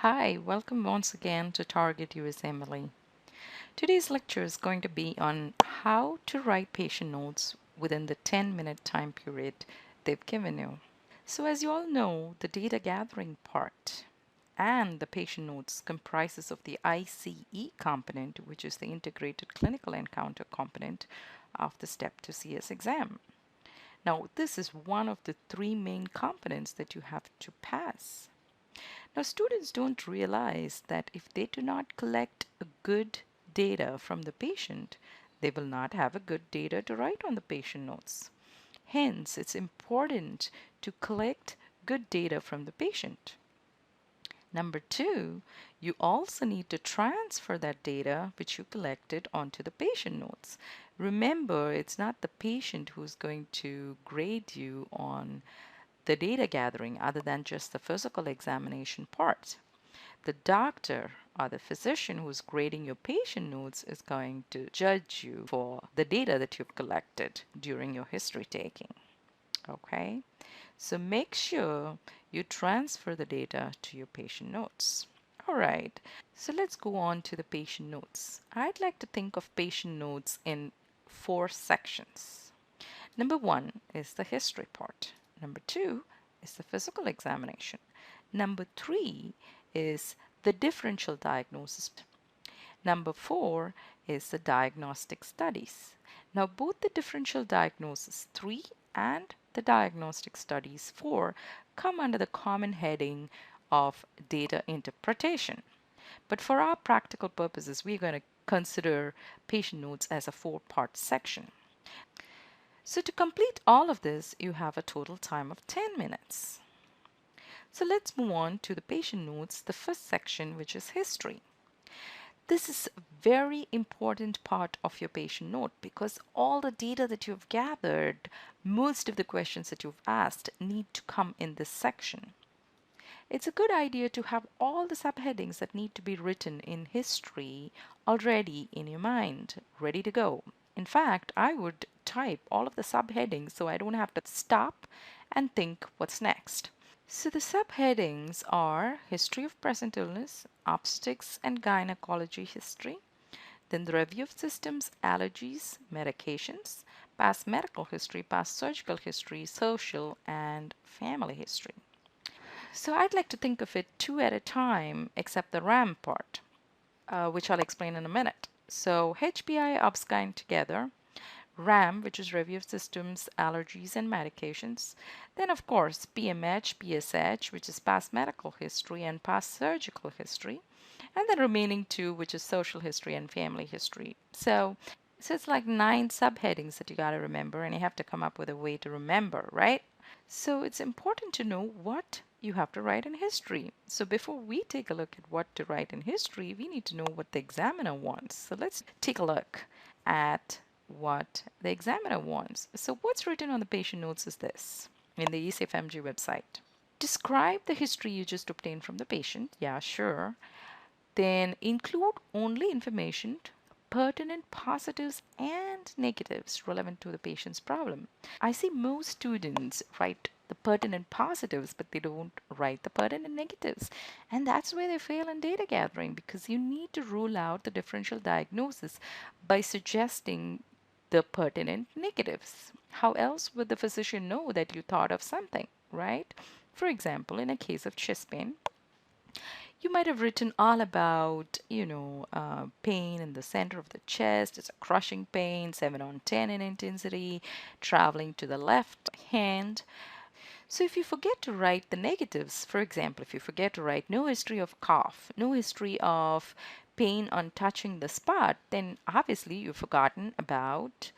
Hi, welcome once again to Target USMLE. Today's lecture is going to be on how to write patient notes within the 10-minute time period they've given you. So as you all know, the data gathering part and the patient notes comprises of the ICE component, which is the integrated clinical encounter component of the Step to CS exam. Now, this is one of the three main components that you have to pass. Now, students don't realize that if they do not collect a good data from the patient, they will not have a good data to write on the patient notes. Hence, it's important to collect good data from the patient. Number two, you also need to transfer that data which you collected onto the patient notes. Remember, it's not the patient who's going to grade you on the data gathering other than just the physical examination part. The doctor or the physician who's grading your patient notes is going to judge you for the data that you've collected during your history taking. Okay, so make sure you transfer the data to your patient notes. All right, so let's go on to the patient notes. I'd like to think of patient notes in four sections. Number one is the history part. Number two is the physical examination. Number three is the differential diagnosis. Number four is the diagnostic studies. Now, both the differential diagnosis 3 and the diagnostic studies 4 come under the common heading of data interpretation. But for our practical purposes, we're going to consider patient notes as a four-part section. So to complete all of this, you have a total time of 10 minutes. So let's move on to the patient notes, the first section, which is history. This is a very important part of your patient note because all the data that you've gathered, most of the questions that you've asked need to come in this section. It's a good idea to have all the subheadings that need to be written in history already in your mind, ready to go. In fact, I would type all of the subheadings so I don't have to stop and think what's next. So the subheadings are history of present illness, obstetrics and gynecology history, then the review of systems, allergies, medications, past medical history, past surgical history, social and family history. So I'd like to think of it two at a time except the RAM part, which I'll explain in a minute. So HPI, OBSGYN together, RAM, which is review of systems, allergies, and medications. Then, of course, PMH, PSH, which is past medical history and past surgical history. And the remaining two, which is social history and family history. So it's like 9 subheadings that you got to remember, and you have to come up with a way to remember, right? So it's important to know what you have to write in history. So before we take a look at what to write in history, we need to know what the examiner wants. So let's take a look at what the examiner wants. So what's written on the patient notes is this in the ECFMG website. Describe the history you just obtained from the patient. Yeah, sure. Then include only information pertinent positives and negatives relevant to the patient's problem. I see most students write the pertinent positives, but they don't write the pertinent negatives. And that's where they fail in data gathering because you need to rule out the differential diagnosis by suggesting the pertinent negatives. How else would the physician know that you thought of something, right? For example, in a case of chest pain, you might have written all about, pain in the center of the chest. It's a crushing pain, 7 on 10 in intensity, traveling to the left hand. So if you forget to write the negatives, for example, if you forget to write no history of cough, no history of pain on touching the spot, then obviously you've forgotten about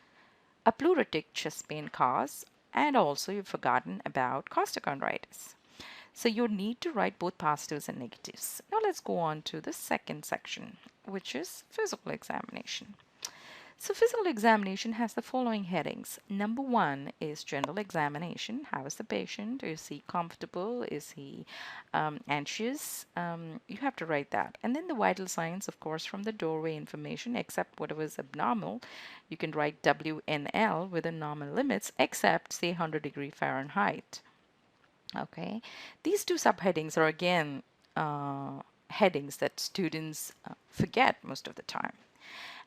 a pleuritic chest pain cause, and also you've forgotten about costochondritis. So you need to write both positives and negatives. Now let's go on to the second section, which is physical examination. So physical examination has the following headings. Number one is general examination. How is the patient? Is he comfortable? Is he anxious? You have to write that. And then the vital signs, of course, from the doorway information, except whatever is abnormal. You can write WNL within normal limits, except say 100 Fahrenheit. Okay, these two subheadings are again headings that students forget most of the time.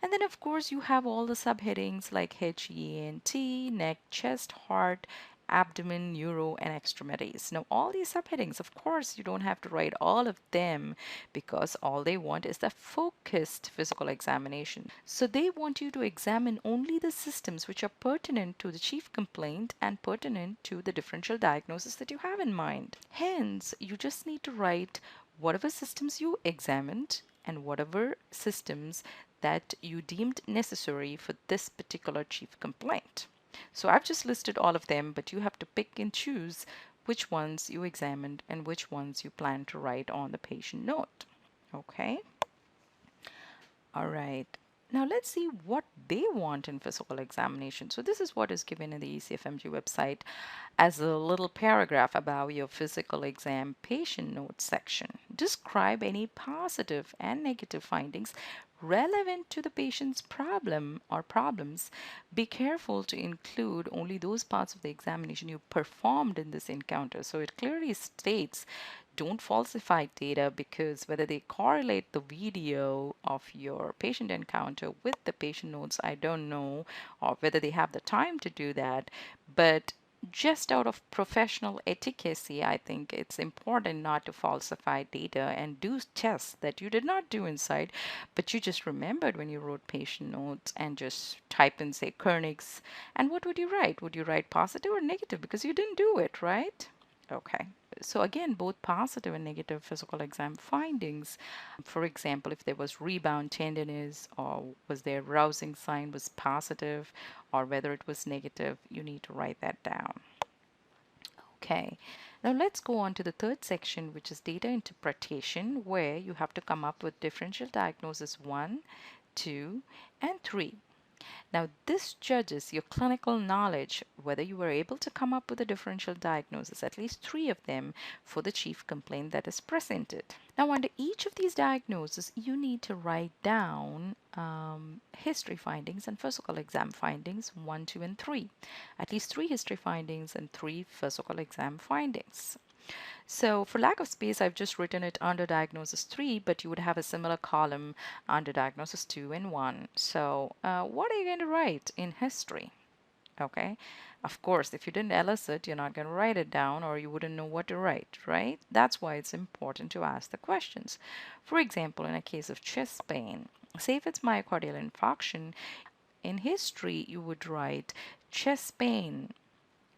And then, of course, you have all the subheadings like HENT, neck, chest, heart, abdomen, neuro, and extremities. Now, all these subheadings, of course, you don't have to write all of them because all they want is the focused physical examination. So they want you to examine only the systems which are pertinent to the chief complaint and pertinent to the differential diagnosis that you have in mind. Hence, you just need to write whatever systems you examined and whatever systems that you deemed necessary for this particular chief complaint. So I've just listed all of them, but you have to pick and choose which ones you examined and which ones you plan to write on the patient note. Okay? All right. Now let's see what they want in physical examination. So this is what is given in the ECFMG website as a little paragraph about your physical exam patient notes section. Describe any positive and negative findings relevant to the patient's problem or problems. Be careful to include only those parts of the examination you performed in this encounter. So it clearly states don't falsify data because whether they correlate the video of your patient encounter with the patient notes, I don't know, or whether they have the time to do that. But just out of professional etiquette, I think it's important not to falsify data and do tests that you did not do inside, but you just remembered when you wrote patient notes and just type in, say, Kernig's. And what would you write? Would you write positive or negative? Because you didn't do it, right? Okay. So again, both positive and negative physical exam findings. For example, if there was rebound tenderness or was there rousing sign was positive or whether it was negative, you need to write that down. Okay. Now let's go on to the third section, which is data interpretation, where you have to come up with differential diagnosis 1, 2, and 3. Now, this judges your clinical knowledge, whether you were able to come up with a differential diagnosis, at least 3 of them, for the chief complaint that is presented. Now, under each of these diagnoses, you need to write down history findings and physical exam findings 1, 2, and 3. At least 3 history findings and 3 physical exam findings. So for lack of space, I've just written it under diagnosis 3, but you would have a similar column under diagnosis 2 and 1. So what are you going to write in history? Okay. Of course, if you didn't elicit, you're not going to write it down or you wouldn't know what to write, right? That's why it's important to ask the questions. For example, in a case of chest pain, say if it's myocardial infarction, in history, you would write chest pain.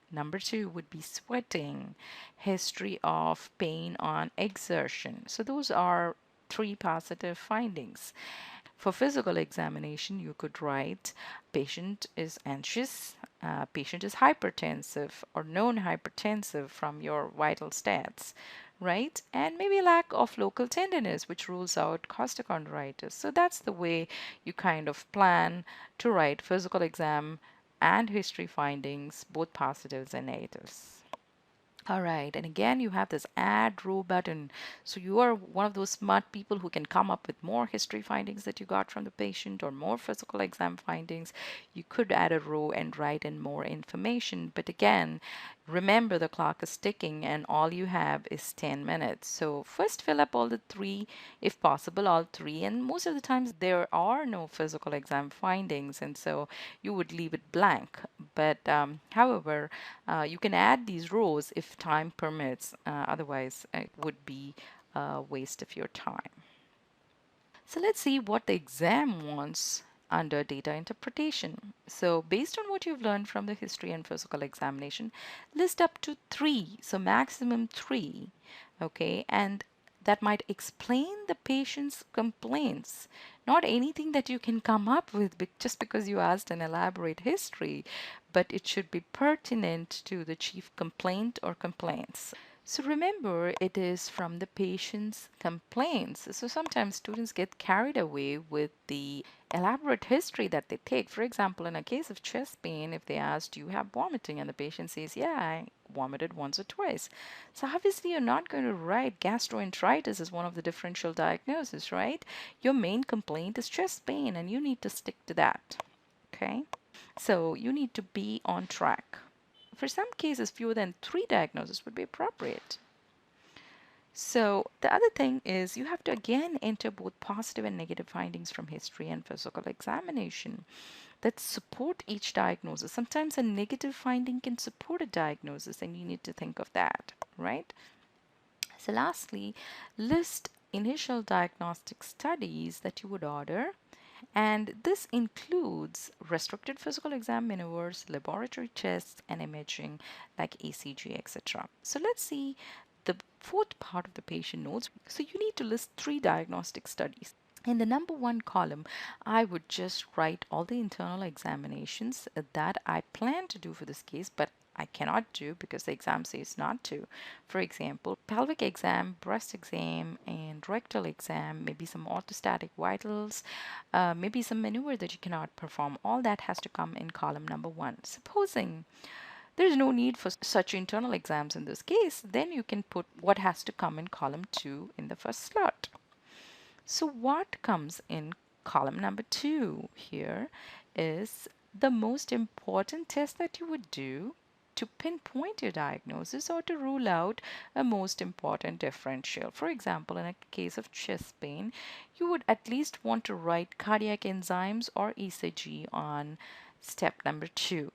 Number 2 would be sweating, history of pain on exertion. So those are 3 positive findings. For physical examination, you could write patient is anxious, patient is hypertensive or known hypertensive from your vital stats, right? And maybe lack of local tenderness, which rules out costochondritis. So that's the way you kind of plan to write physical exam and history findings, both positives and negatives. All right, and again, you have this add row button. So you are one of those smart people who can come up with more history findings that you got from the patient or more physical exam findings. You could add a row and write in more information. But again, remember the clock is ticking and all you have is 10 minutes. So first fill up all the 3, if possible, all 3. And most of the times there are no physical exam findings, and so you would leave it blank. But however, you can add these rows if time permits. Otherwise, it would be a waste of your time. So let's see what the exam wants under data interpretation. So based on what you've learned from the history and physical examination, list up to 3, so maximum 3, okay, and that might explain the patient's complaints. Not anything that you can come up with just because you asked an elaborate history, but it should be pertinent to the chief complaint or complaints. So remember, it is from the patient's complaints. So sometimes students get carried away with the elaborate history that they take. For example, in a case of chest pain, if they ask, do you have vomiting? And the patient says, yeah, I vomited once or twice. So obviously you're not going to write gastroenteritis as one of the differential diagnoses, right? Your main complaint is chest pain and you need to stick to that. Okay? So you need to be on track. For some cases, fewer than 3 diagnoses would be appropriate. So the other thing is you have to again enter both positive and negative findings from history and physical examination that support each diagnosis. Sometimes a negative finding can support a diagnosis, and you need to think of that, right? So lastly, list initial diagnostic studies that you would order, and this includes restricted physical exam maneuvers, laboratory tests, and imaging like ECG, etc. So let's see the fourth part of the patient notes. So you need to list 3 diagnostic studies. In the number one column, I would just write all the internal examinations that I plan to do for this case, but I cannot do because the exam says not to. For example, pelvic exam, breast exam, and rectal exam, maybe some orthostatic vitals, maybe some maneuver that you cannot perform. All that has to come in column number one. Supposing there's no need for such internal exams in this case, then you can put what has to come in column two in the first slot. So what comes in column number two here is the most important test that you would do to pinpoint your diagnosis or to rule out a most important differential. For example, in a case of chest pain, you would at least want to write cardiac enzymes or ECG on step number two.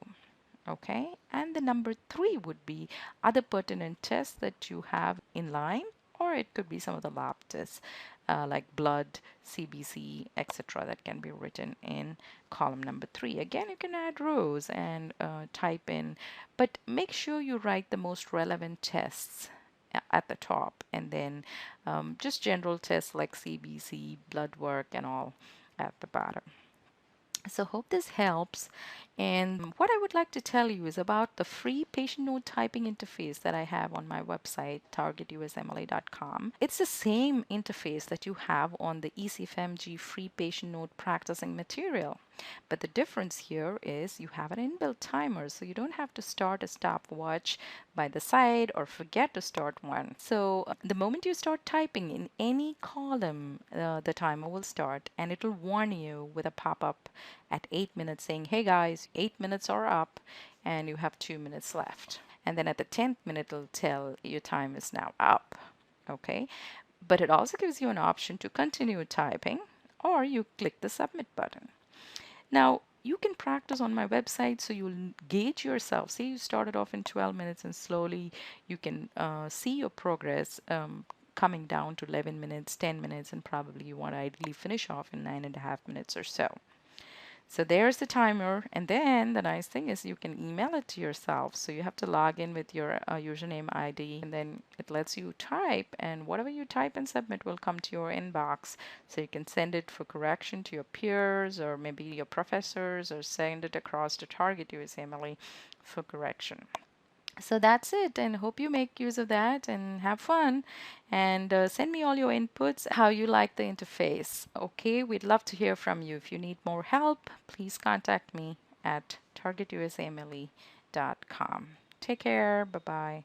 Okay, and the number three would be other pertinent tests that you have in line, or it could be some of the lab tests like blood, CBC, etc. that can be written in column number three. Again, you can add rows and type in, but make sure you write the most relevant tests at the top, and then just general tests like CBC, blood work, and all at the bottom. So hope this helps. And what I would like to tell you is about the free patient note typing interface that I have on my website, targetusmla.com. It's the same interface that you have on the ECFMG free patient note practicing material. But the difference here is you have an inbuilt timer, so you don't have to start a stopwatch by the side or forget to start one. So the moment you start typing in any column, the timer will start and it will warn you with a pop-up at 8 minutes saying, hey guys, 8 minutes are up and you have 2 minutes left. And then at the 10th minute, it'll tell your time is now up. Okay, but it also gives you an option to continue typing, or you click the submit button. Now, you can practice on my website so you'll gauge yourself. Say you started off in 12 minutes and slowly you can see your progress coming down to 11 minutes, 10 minutes, and probably you want to ideally finish off in 9.5 minutes or so. So there's the timer, and then the nice thing is you can email it to yourself. So you have to log in with your username ID, and then it lets you type, and whatever you type and submit will come to your inbox. So you can send it for correction to your peers or maybe your professors, or send it across to Target USMLE for correction. So that's it, and hope you make use of that and have fun, and send me all your inputs, how you like the interface. Okay, we'd love to hear from you. If you need more help, please contact me at targetusmle.com. Take care. Bye bye.